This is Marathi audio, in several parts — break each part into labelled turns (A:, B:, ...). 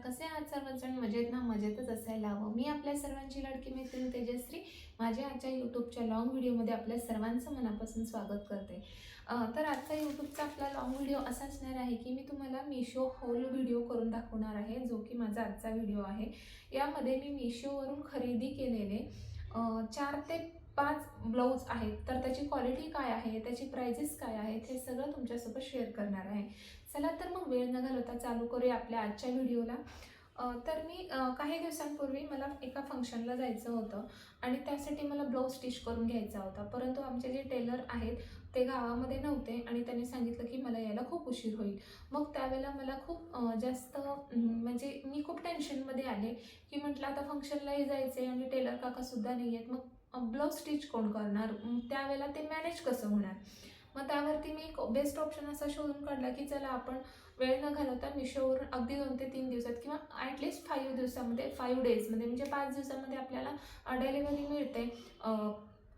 A: कसे आहात सर्वजण? मजेत ना? मजेतच असायला हवं. मी आपल्या सर्वांची लाडकी मैत्रीण तेजश्री माझ्या आजच्या यूट्यूबच्या लॉंग व्हिडिओमध्ये आपल्या सर्वांचं मनापासून स्वागत करते. तर आजचा यूट्यूबचा आपला लॉंग व्हिडिओ असा असणार आहे की मी तुम्हाला मिशो हॉल व्हिडिओ करून दाखवणार आहे, जो की माझा आजचा व्हिडिओ आहे. यामध्ये मी मिशोवरून खरेदी केलेले 4 ते 5 ब्लाऊज आहेत. तर त्याची क्वालिटी काय आहे, त्याची प्राइजेस काय आहेत, हे सगळं तुमच्यासोबत शेअर करणार आहे. चला तर मग वेळ न घालवता चालू करूया आपल्या आजच्या व्हिडिओला. तर मी काही दिवसांपूर्वी मला एका फंक्शनला जायचं होतं आणि त्यासाठी मला ब्लाऊज स्टिच करून घ्यायचा होता. परंतु आमचे जे टेलर आहेत ते गावामध्ये नव्हते आणि त्यांनी सांगितलं की मला यायला खूप उशीर होईल. मग त्यावेळेला मला खूप जास्त म्हणजे मी खूप टेन्शनमध्ये आले की म्हटलं आता फंक्शनलाही जायचं आहे आणि टेलर काकासुद्धा नाही आहेत. मग ब्लाऊज स्टिच कोण करणार? त्यावेळेला ते मॅनेज कसं होणार? मग त्यावरती मी एक बेस्ट ऑप्शन असा शोधून काढला की चला आपण वेळ न घालवता मिशोवरून अगदी 2 ते 3 दिवसात किंवा ॲटलिस्ट 5 दिवसामध्ये 5 डेजमध्ये म्हणजे 5 दिवसामध्ये आपल्याला डिलिव्हरी मिळते,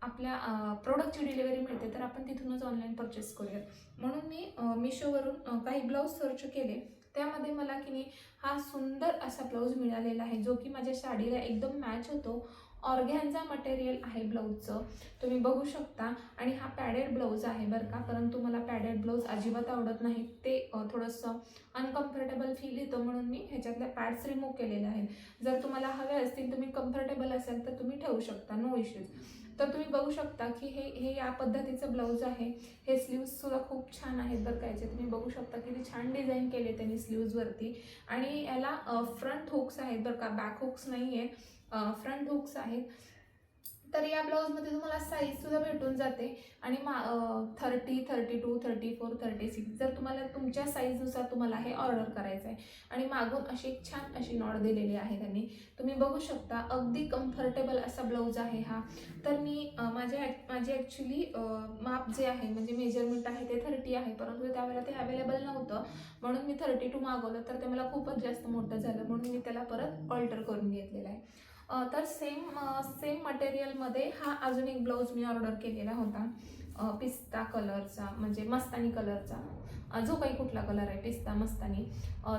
A: आपल्या प्रोडक्टची डिलिव्हरी मिळते. तर आपण तिथूनच ऑनलाईन परचेस करूयात. म्हणून मी मिशोवरून काही ब्लाऊज सर्च केले. त्यामध्ये मला की नाही हा सुंदर असा ब्लाऊज मिळालेला आहे, जो की माझ्या साडीला एकदम मॅच होतो. ऑर्गॅन्झा मटेरियल आहे ब्लाऊजचं, तुम्ही बघू शकता. आणि हा पॅडेड ब्लाऊज आहे बरं का, परंतु मला पॅडेड ब्लाऊज अजिबात आवडत नाही. ते थोडंसं अनकम्फर्टेबल फील येतं, म्हणून मी ह्याच्यातल्या पॅड्स रिमूव्ह केलेले आहेत. जर तुम्हाला हवे असतील, तुम्ही कम्फर्टेबल असाल तर तुम्ही ठेवू शकता, नो इश्यूज. तर तुम्ही बघू शकता की हे या पद्धतीचं ब्लाऊज आहे. हे स्लीव्ससुद्धा खूप छान आहेत बरं का. याचे तुम्ही बघू शकता किती छान डिझाईन केले त्यांनी स्लीव्सवरती. आणि याला फ्रंट हुक्स आहेत बरं का, बॅक हुक्स नाही आहेत, फ्रंट हुक्स आहेत. तर या ब्लाऊजमध्ये तुम्हाला साईजसुद्धा भेटून जाते आणि 30, 32, 34, 36 जर तुम्हाला तुमच्या साईजनुसार तुम्हाला हे ऑर्डर करायचं आहे. आणि मागून अशी एक छान अशी नॉट दिलेली आहे त्यांनी, तुम्ही बघू शकता. अगदी कम्फर्टेबल असा ब्लाऊज आहे हा. तर मी माझे ॲक्च्युली माप जे आहे म्हणजे मेजरमेंट आहे ते 30 आहे, परंतु त्यावेळेला ते अवेलेबल नव्हतं म्हणून मी 32 मागवलं. तर ते मला खूपच जास्त मोठं झालं म्हणून मी त्याला परत ऑल्टर करून घेतलेलं आहे. तर सेम मटेरियलमध्ये हा अजून एक ब्लाऊज मी ऑर्डर केलेला होता, पिस्ता कलरचा म्हणजे मस्तानी कलरचा, जो काही कुठला कलर आहे पिस्ता मस्तानी.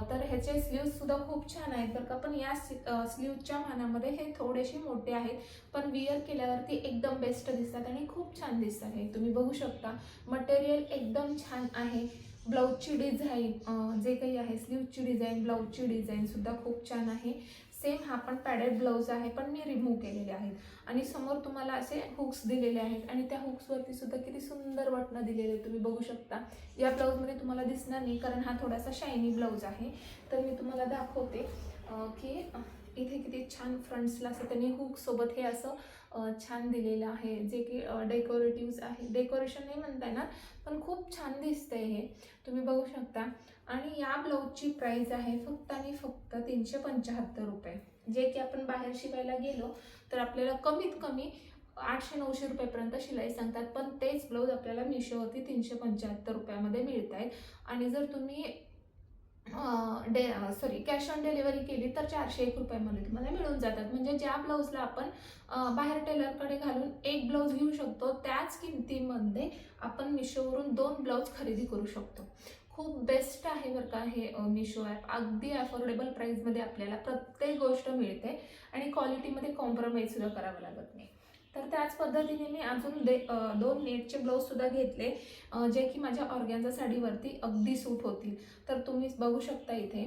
A: तर ह्याचे स्लीव्ससुद्धा खूप छान आहेत बरं का. पण या स्लीव्सच्या मानामध्ये हे थोडेसे मोठे आहेत, पण विअर केल्यावरती एकदम बेस्ट दिसतात आणि खूप छान दिसतात. हे तुम्ही बघू शकता, मटेरियल एकदम छान आहे. ब्लाऊजची डिझाईन जे काही आहे, स्लीव्सची डिझाईन, ब्लाऊजची डिझाईनसुद्धा खूप छान आहे. सेम हा पण पॅडेड ब्लाऊज आहे, पण मी रिमूव्ह केलेले आहेत. आणि समोर तुम्हाला असे हुक्स दिलेले आहेत आणि त्या हुक्सवरती सुद्धा किती सुंदर बटणं दिलेले तुम्ही बघू शकता. या ब्लाऊजमध्ये तुम्हाला दिसणार नाही कारण हा थोडासा शायनी ब्लाऊज आहे. तर मी तुम्हाला दाखवते की इथे किती छान फ्रंट्सला असं त्यांनी हुकसोबत हे असं छान दिलेलं आहे, जे की डेकोरेटिव्ह आहे. डेकोरेशन नाही म्हणता येणार, पण खूप छान दिसतंय हे, तुम्ही बघू शकता. आणि या ब्लाऊजची प्राइस आहे फक्त आणि फक्त 375 रुपये. जे की आपण बाहेर शिवायला गेलो तर आपल्याला कमीत कमी 800-900 रुपयेपर्यंत शिलाई सांगतात, पण तेच ब्लाऊज आपल्याला मिशोवरती 375 रुपयामध्ये मिळत आहेत. आणि जर तुम्ही कॅश ऑन डिलिव्हरी केली तर 401 रुपयामध्ये तुम्हाला मिळून जातात. म्हणजे ज्या ब्लाऊजला आपण बाहेर टेलरकडे घालून एक ब्लाऊज घेऊ शकतो, त्याच किमतीमध्ये आपण मिशोवरून 2 ब्लाऊज खरेदी करू शकतो. खूप बेस्ट आहे बरं का हे मिशो ॲप. अगदी अफोर्डेबल प्राईसमध्ये आपल्याला प्रत्येक गोष्ट मिळते आणि क्वालिटीमध्ये कॉम्प्रोमाइजसुद्धा करावं लागत नाही. तर त्याच पद्धतीने मी अजून 2 नेटचे ब्लाऊजसुद्धा घेतले, जे की माझ्या ऑर्गॅन्झा साडीवरती अगदी सूट होतील. तर तुम्ही बघू शकता इथे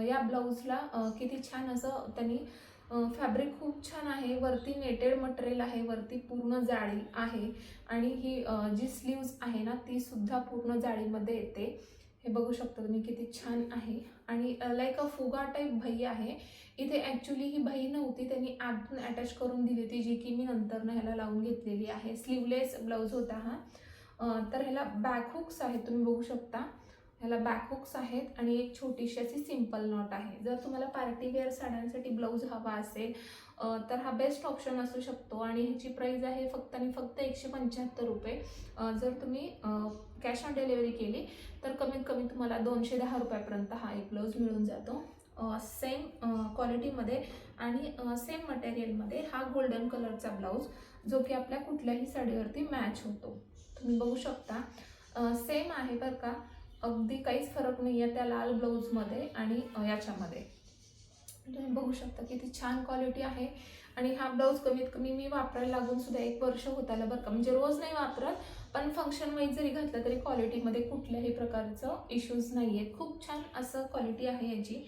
A: या ब्लाऊजला किती छान असं त्यांनी फॅब्रिक खूप छान आहे. वरती नेटेड मटेरियल आहे, वरती पूर्ण जाळी आहे. आणि ही जी स्लीव्ज आहे ना, ती सुद्धा पूर्ण जाळीमध्ये येते. हे बघू शकता तुम्ही किती छान आहे. आणि लाईक अ फुगा टाईप भई आहे. इथे ॲक्च्युली ही भई नव्हती, त्यांनी आतून अटॅच करून दिली होती, जी की मी नंतरनं ह्याला लावून घेतलेली आहे. स्लीवलेस ब्लाऊज होता हा. तर ह्याला बॅक हुक्स आहेत, तुम्ही बघू शकता. ह्याला बॅक हुक्स आहेत आणि एक छोटीशी अशी सिंपल नॉट आहे. जर तुम्हाला पार्टीवेअर साड्यांसाठी ब्लाऊज हवा असेल तर हा बेस्ट ऑप्शन असू शकतो. आणि ह्याची प्राईस आहे फक्त आणि फक्त 175 रुपये. जर तुम्ही कॅश ऑन डिलिव्हरी केली तर कमीत कमी तुम्हाला 210 रुपयापर्यंत हा एक ब्लाऊज मिळून जातो. सेम क्वालिटीमध्ये आणि सेम मटेरियलमध्ये हा गोल्डन कलरचा ब्लाऊज, जो की आपल्या कुठल्याही साडीवरती मॅच होतो. तुम्ही बघू शकता, सेम आहे बरं का. अगदी काहीच फरक नाही आहे त्या लाल ब्लाऊजमध्ये आणि याच्यामध्ये. तुम्ही बघू शकता किती छान क्वालिटी आहे. आणि हा ब्लाऊज कमीत कमी मी वापरायला लागून सुद्धा 1 वर्ष होत आलं बरं का. म्हणजे रोज नाही वापरत, पण फंक्शन वाईज जरी घातलं तरी क्वालिटीमध्ये कुठल्याही प्रकारचं इश्यूज नाही आहेत. खूप छान असं क्वालिटी आहे याची.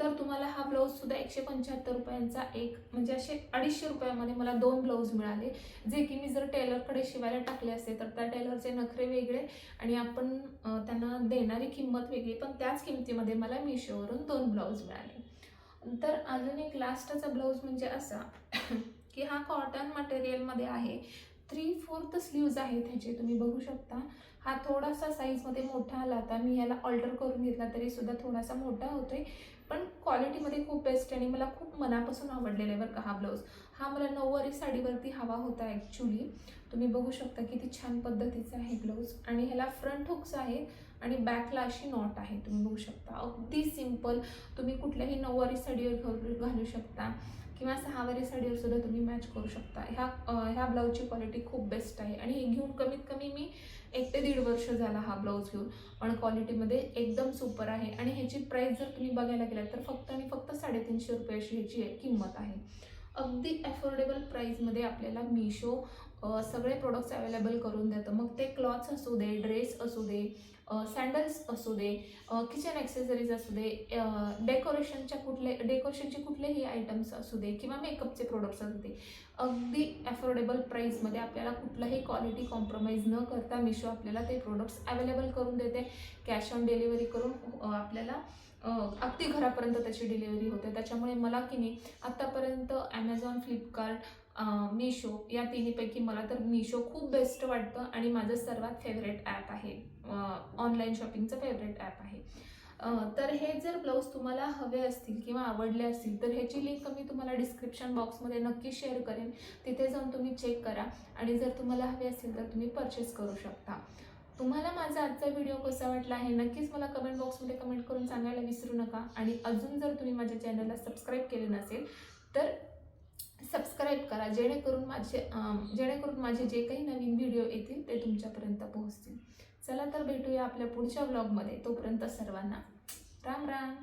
A: तर तुम्हाला हा ब्लाऊजसुद्धा 175 रुपयांचा एक, म्हणजे असे 250 रुपयामध्ये मला 2 ब्लाऊज मिळाले. जे की मी जर टेलरकडे शिवायला टाकले असते तर त्या टेलरचे नखरे वेगळे आणि आपण त्यांना देणारी किंमत वेगळी, पण त्याच किमतीमध्ये मला मिशोवरून 2 ब्लाऊज मिळाले. तर अजून एक लास्टचा ब्लाऊज म्हणजे असा की हा कॉटन मटेरियलमध्ये आहे. 3/4 स्लीव्ज आहेत ह्याचे, तुम्ही बघू शकता. हा थोडासा साईजमध्ये मोठा आला, आता मी ह्याला ऑल्टर करून घेतला तरी सुद्धा थोडासा मोठा होतोय, पण क्वालिटीमध्ये खूप बेस्ट आणि मला खूप मनापासून आवडलेला आहे बरं का हा ब्लाऊज. हा मला नऊवारी साडीवरती हवा होता ॲक्च्युली. तुम्ही बघू शकता किती छान पद्धतीचा आहे ब्लाऊज. आणि ह्याला फ्रंट हुक्स आहे आणि बॅकला अशी नॉट आहे, तुम्ही बघू शकता. अगदी सिम्पल, तुम्ही कुठल्याही नऊवारी साडीवर घालू शकता किंवा सहावारी साडीवर सुद्धा तुम्ही मॅच करू शकता. ह्या ब्लाऊजची क्वालिटी खूप बेस्ट आहे आणि हे घेऊन कमीत कमी मी 1 ते 1.5 वर्ष झाला हा ब्लाऊज घेऊन, पण क्वालिटीमध्ये एकदम सुपर आहे. आणि ह्याची प्राईस जर तुम्ही बघायला गेलात तर फक्त आणि फक्त 350 रुपये अशी ह्याची किंमत आहे. अगदी अफोर्डेबल प्राईजमध्ये आपल्याला मिशो सगळे प्रोडक्ट्स अवेलेबल करून देतं. मग ते क्लॉथ्स असू दे, ड्रेस असू दे, सँडल्स असू दे, किचन ॲक्सेसरीज असू दे, डेकोरेशनचे कुठलेही आयटम्स असू दे किंवा मेकअपचे प्रोडक्ट्स असू दे, अगदी अफोर्डेबल प्राईसमध्ये आपल्याला कुठलाही क्वालिटी कॉम्प्रोमाइज न करता मिशो आपल्याला ते प्रोडक्ट्स अवेलेबल करून देते. कॅश ऑन डिलिव्हरी करून आपल्याला अगदी घरापर्यंत त्याची डिलिव्हरी होते. त्याच्यामुळे मला की नाही आत्तापर्यंत ॲमेझॉन, फ्लिपकार्ट, मिशो या तिन्हीपैकी मला तर मिशो खूप बेस्ट वाटतं आणि माझं सर्वात फेवरेट ॲप आहे, ऑनलाईन शॉपिंगचं फेवरेट ॲप आहे. तर हे जर ब्लाऊज तुम्हाला हवे असतील किंवा आवडले असतील तर ह्याची लिंक मी तुम्हाला डिस्क्रिप्शन बॉक्समध्ये नक्की शेअर करेन. तिथे जाऊन तुम्ही चेक करा आणि जर तुम्हाला हवे असेल तर तुम्ही परचेस करू शकता. तुम्हाला माझा आजचा व्हिडिओ कसा वाटला आहे नक्कीच मला कमेंट बॉक्समध्ये कमेंट करून सांगायला विसरू नका. आणि अजून जर तुम्ही माझ्या चॅनलला सबस्क्राईब केले नसेल तर सबस्क्राईब करा, जेणेकरून माझे जे काही नवीन व्हिडिओ येतील ते तुमच्यापर्यंत पोहोचतील. चला तर भेटूया आपल्या पुढच्या व्लॉगमध्ये. तोपर्यंत सर्वांना राम राम.